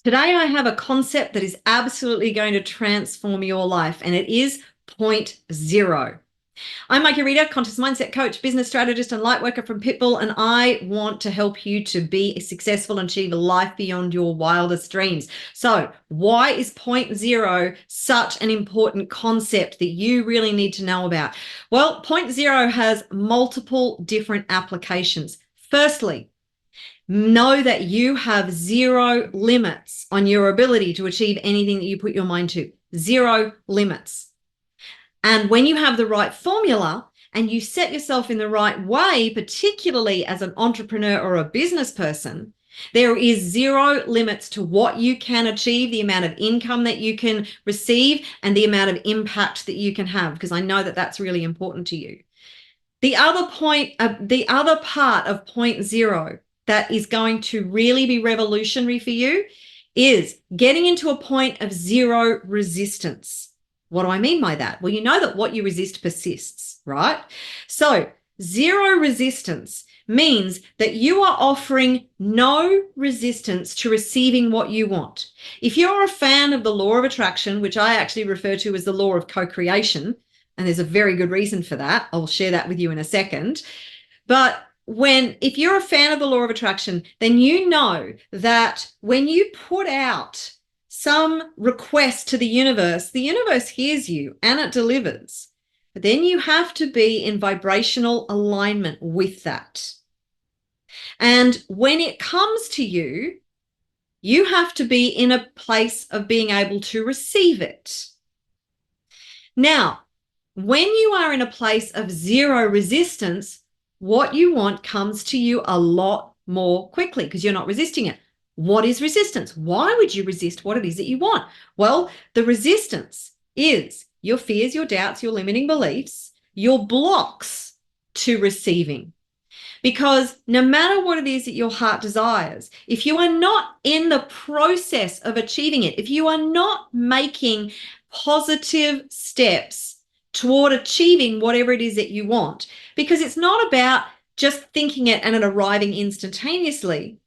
Today, I have a concept that is absolutely going to transform your life, and it is point zero. I'm Marguerita, conscious mindset coach, business strategist, and light worker from Pitbull, and I want to help you to be successful and achieve a life beyond your wildest dreams. So, why is point zero such an important concept that you really need to know about? Well, point zero has multiple different applications. Firstly, know that you have zero limits on your ability to achieve anything that you put your mind to. Zero limits. And when you have the right formula and you set yourself in the right way, particularly as an entrepreneur or a business person, there is zero limits to what you can achieve, the amount of income that you can receive, and the amount of impact that you can have, because I know that that's really important to you. The other part of point zero that is going to really be revolutionary for you is getting into a point of zero resistance. What do I mean by that? Well, you know that what you resist persists, right? So zero resistance means that you are offering no resistance to receiving what you want. If you're a fan of the law of attraction, which I actually refer to as the law of co-creation, and there's a very good reason for that, I'll share that with you in a second. But if you're a fan of the law of attraction, then you know that when you put out some request to the universe hears you and it delivers. But then you have to be in vibrational alignment with that. And when it comes to you, you have to be in a place of being able to receive it. Now, when you are in a place of zero resistance, what you want comes to you a lot more quickly because you're not resisting it. What is resistance? Why would you resist what it is that you want? Well, the resistance is your fears, your doubts, your limiting beliefs, your blocks to receiving. Because no matter what it is that your heart desires, if you are not in the process of achieving it, if you are not making positive steps toward achieving whatever it is that you want, because it's not about just thinking it and it arriving instantaneously.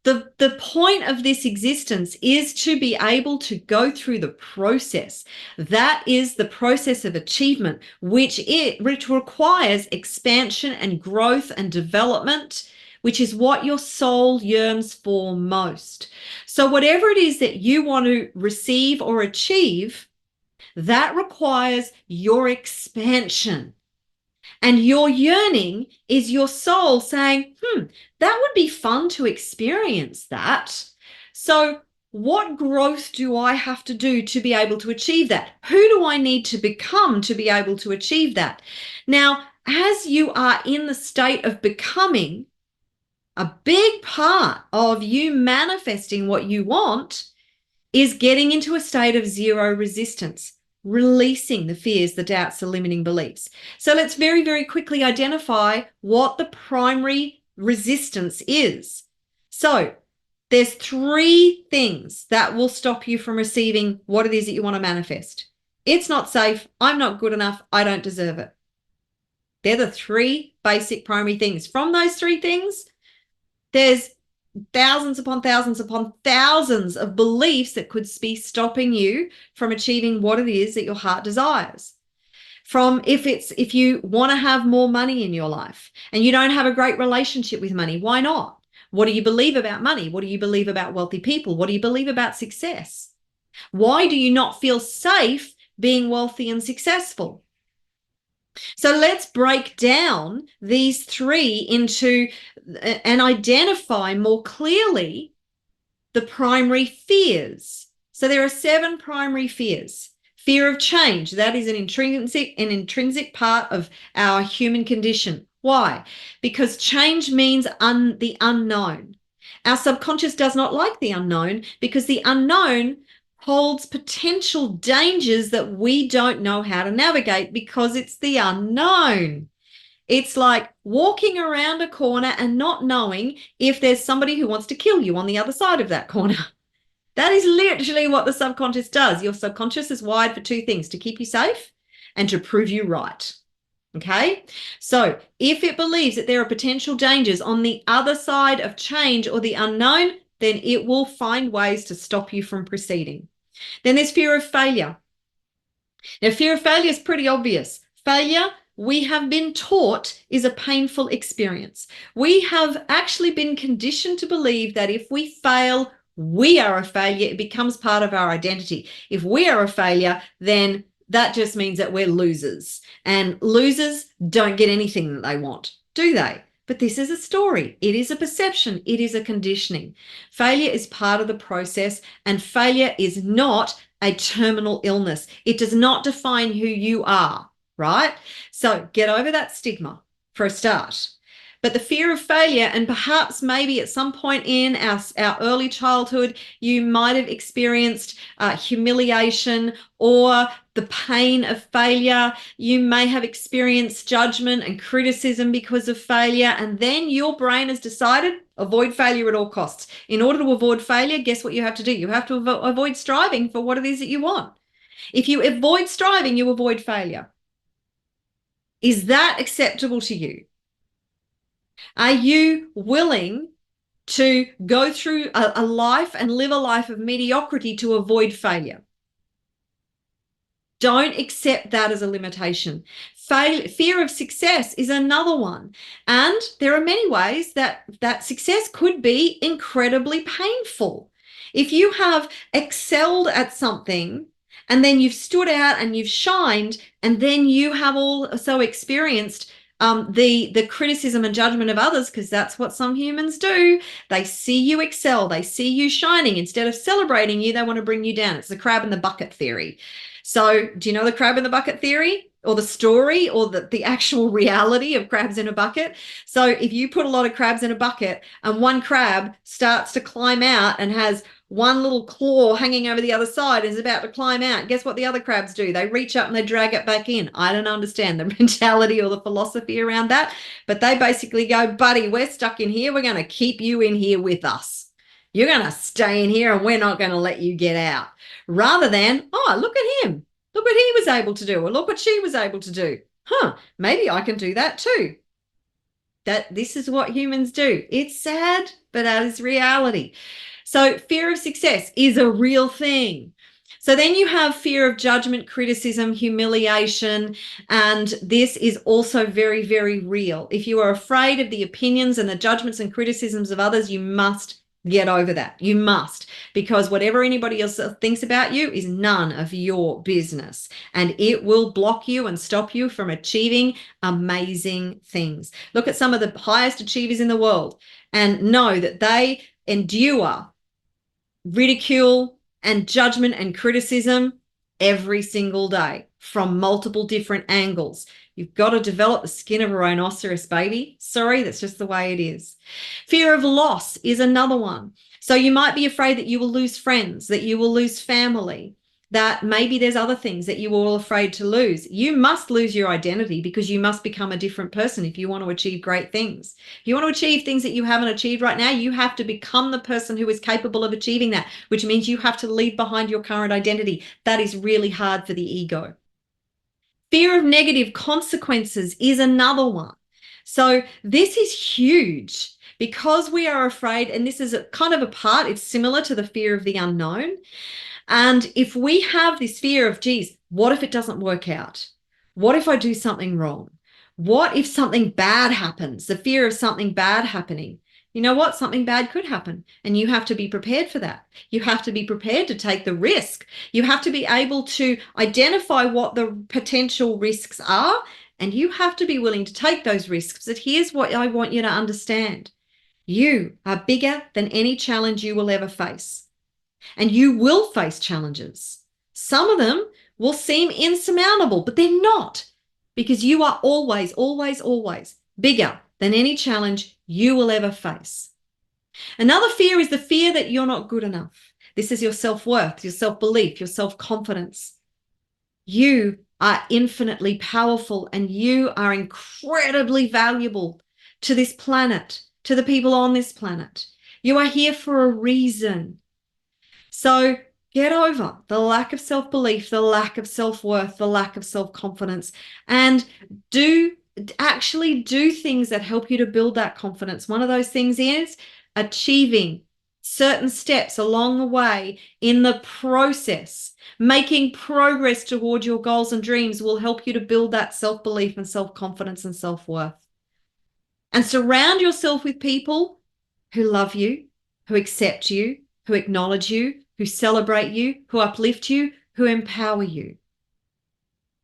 The point of this existence is to be able to go through the process. That is the process of achievement, which requires expansion and growth and development, which is what your soul yearns for most. So whatever it is that you want to receive or achieve, that requires your expansion. And your yearning is your soul saying, that would be fun to experience that. So what growth do I have to do to be able to achieve that? Who do I need to become to be able to achieve that? Now, as you are in the state of becoming, a big part of you manifesting what you want is getting into a state of zero resistance, releasing the fears, the doubts, the limiting beliefs. So let's very, very quickly identify what the primary resistance is. So there's three things that will stop you from receiving what it is that you want to manifest. It's not safe. I'm not good enough. I don't deserve it. They're the three basic primary things. From those three things, there's thousands upon thousands upon thousands of beliefs that could be stopping you from achieving what it is that your heart desires. From if you want to have more money in your life and you don't have a great relationship with money, why not? What do you believe about money? What do you believe about wealthy people? What do you believe about success? Why do you not feel safe being wealthy and successful? So let's break down these three into and identify more clearly the primary fears. So there are 7 primary fears. Fear of change, that is an intrinsic part of our human condition. Why? Because change means the unknown. Our subconscious does not like the unknown because the unknown holds potential dangers that we don't know how to navigate because it's the unknown. It's like walking around a corner and not knowing if there's somebody who wants to kill you on the other side of that corner. That is literally what the subconscious does. Your subconscious is wired for 2 things, to keep you safe and to prove you right. Okay, so if it believes that there are potential dangers on the other side of change or the unknown, then it will find ways to stop you from proceeding. Then there's fear of failure. Now, fear of failure is pretty obvious. Failure, we have been taught, is a painful experience. We have actually been conditioned to believe that if we fail, we are a failure. It becomes part of our identity. If we are a failure, then that just means that we're losers. And losers don't get anything that they want, do they? But this is a story. It is a perception. It is a conditioning. Failure is part of the process, and failure is not a terminal illness. It does not define who you are, right? So get over that stigma for a start. But the fear of failure, and perhaps maybe at some point in our early childhood, you might have experienced humiliation or the pain of failure. You may have experienced judgment and criticism because of failure. And then your brain has decided, avoid failure at all costs. In order to avoid failure, guess what you have to do? You have to avoid striving for what it is that you want. If you avoid striving, you avoid failure. Is that acceptable to you? Are you willing to go through a life and live a life of mediocrity to avoid failure? Don't accept that as a limitation. Fear of success is another one. And there are many ways that success could be incredibly painful. If you have excelled at something and then you've stood out and you've shined, and then you have also experienced the criticism and judgment of others, because that's what some humans do. They see you excel. They see you shining. Instead of celebrating you, they want to bring you down. It's the crab in the bucket theory. So do you know the crab in the bucket theory, or the story, or the actual reality of crabs in a bucket? So if you put a lot of crabs in a bucket and one crab starts to climb out and has one little claw hanging over the other side and is about to climb out, guess what the other crabs do? They reach up and they drag it back in. I don't understand the mentality or the philosophy around that, but they basically go, buddy, we're stuck in here. We're going to keep you in here with us. You're going to stay in here and we're not going to let you get out. Rather than, oh, look at him. Look what he was able to do, or look what she was able to do. Maybe I can do that too. This is what humans do. It's sad, but that is reality. So fear of success is a real thing. So then you have fear of judgment, criticism, humiliation, and this is also very, very real. If you are afraid of the opinions and the judgments and criticisms of others, you must get over that. You must, because whatever anybody else thinks about you is none of your business, and it will block you and stop you from achieving amazing things. Look at some of the highest achievers in the world and know that they endure ridicule and judgment and criticism every single day from multiple different angles. You've got to develop the skin of a rhinoceros, baby. Sorry, that's just the way it is. Fear of loss is another one. So you might be afraid that you will lose friends, that you will lose family, that maybe there's other things that you are all afraid to lose. You must lose your identity, because you must become a different person if you want to achieve great things. If you want to achieve things that you haven't achieved right now, you have to become the person who is capable of achieving that, which means you have to leave behind your current identity. That is really hard for the ego. Fear of negative consequences is another one. So this is huge, because we are afraid, and this is kind of a part, it's similar to the fear of the unknown. And if we have this fear of, geez, what if it doesn't work out? What if I do something wrong? What if something bad happens? The fear of something bad happening. You know what? Something bad could happen, and you have to be prepared for that. You have to be prepared to take the risk. You have to be able to identify what the potential risks are, and you have to be willing to take those risks. But here's what I want you to understand. You are bigger than any challenge you will ever face, and you will face challenges. Some of them will seem insurmountable, but they're not, because you are always, always, always bigger than any challenge you will ever face. Another fear is the fear that you're not good enough. This is your self-worth, your self-belief, your self-confidence. You are infinitely powerful, and you are incredibly valuable to this planet, to the people on this planet. You are here for a reason. So get over the lack of self-belief, the lack of self-worth, the lack of self-confidence, and actually do things that help you to build that confidence. One of those things is achieving certain steps along the way in the process. Making progress toward your goals and dreams will help you to build that self-belief and self-confidence and self-worth. And surround yourself with people who love you, who accept you, who acknowledge you, who celebrate you, who uplift you, who empower you.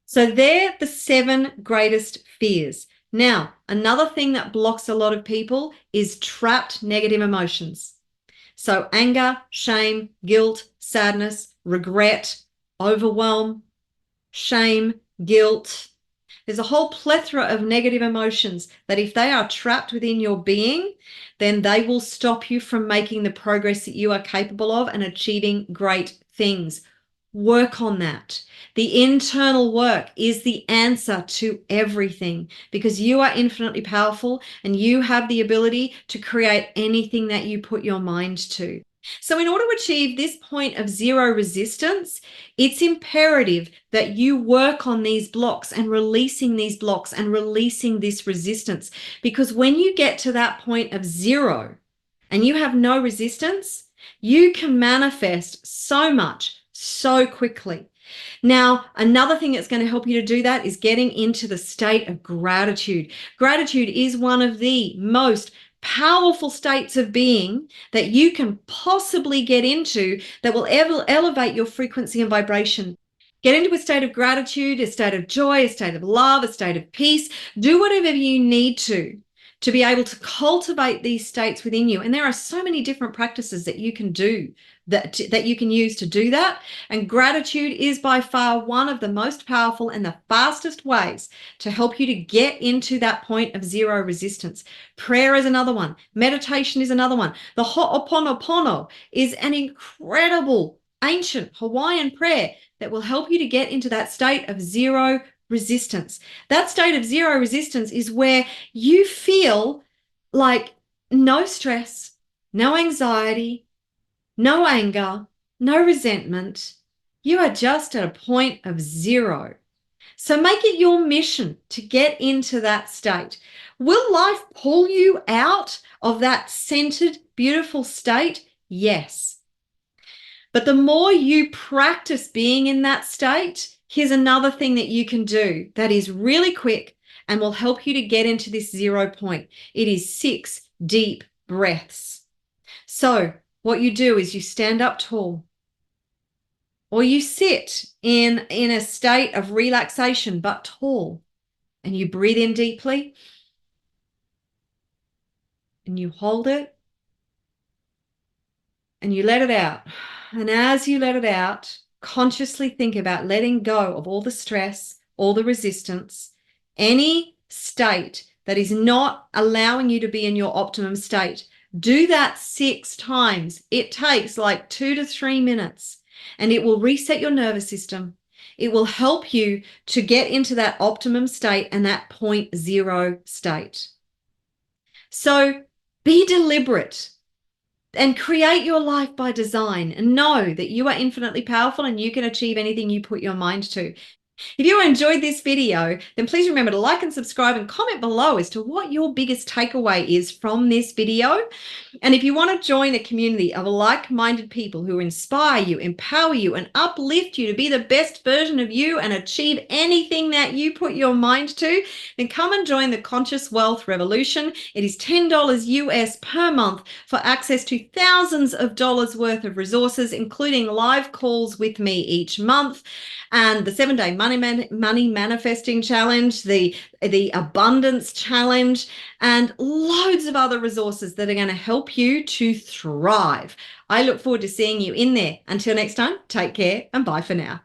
So they're the 7 greatest fears. Now, another thing that blocks a lot of people is trapped negative emotions. So anger, shame, guilt, sadness, regret, overwhelm, shame, guilt. There's a whole plethora of negative emotions that if they are trapped within your being, then they will stop you from making the progress that you are capable of and achieving great things. Work on that. The internal work is the answer to everything because you are infinitely powerful and you have the ability to create anything that you put your mind to. So in order to achieve this point of zero resistance, it's imperative that you work on these blocks and releasing these blocks and releasing this resistance. Because when you get to that point of zero and you have no resistance, you can manifest so much so quickly. Now, another thing that's going to help you to do that is getting into the state of gratitude. Gratitude is one of the most powerful states of being that you can possibly get into that will elevate your frequency and vibration. Get into a state of gratitude, a state of joy, a state of love, a state of peace. Do whatever you need to be able to cultivate these states within you. And there are so many different practices that you can do that you can use to do that. And gratitude is by far one of the most powerful and the fastest ways to help you to get into that point of zero resistance. Prayer is another one. Meditation is another one. The Ho'oponopono is an incredible ancient Hawaiian prayer that will help you to get into that state of zero resistance. That state of zero resistance is where you feel like no stress, no anxiety, no anger, no resentment. You are just at a point of zero. So make it your mission to get into that state. Will life pull you out of that centered, beautiful state? Yes. But the more you practice being in that state, here's another thing that you can do that is really quick and will help you to get into this 0 point. It is 6 deep breaths. So what you do is you stand up tall or you sit in a state of relaxation but tall, and you breathe in deeply and you hold it and you let it out. And as you let it out, consciously think about letting go of all the stress, all the resistance, any state that is not allowing you to be in your optimum state. Do that 6 times. It takes like 2 to 3 minutes and it will reset your nervous system. It will help you to get into that optimum state and that 0 state. So be deliberate and create your life by design and know that you are infinitely powerful and you can achieve anything you put your mind to. If you enjoyed this video, then please remember to like and subscribe and comment below as to what your biggest takeaway is from this video. And if you want to join a community of like-minded people who inspire you, empower you, and uplift you to be the best version of you and achieve anything that you put your mind to, then come and join the Conscious Wealth Revolution. It is $10 US per month for access to thousands of dollars worth of resources, including live calls with me each month, and the 7-day money manifesting challenge, the abundance challenge, and loads of other resources that are going to help you to thrive. I look forward to seeing you in there. Until next time, take care and bye for now.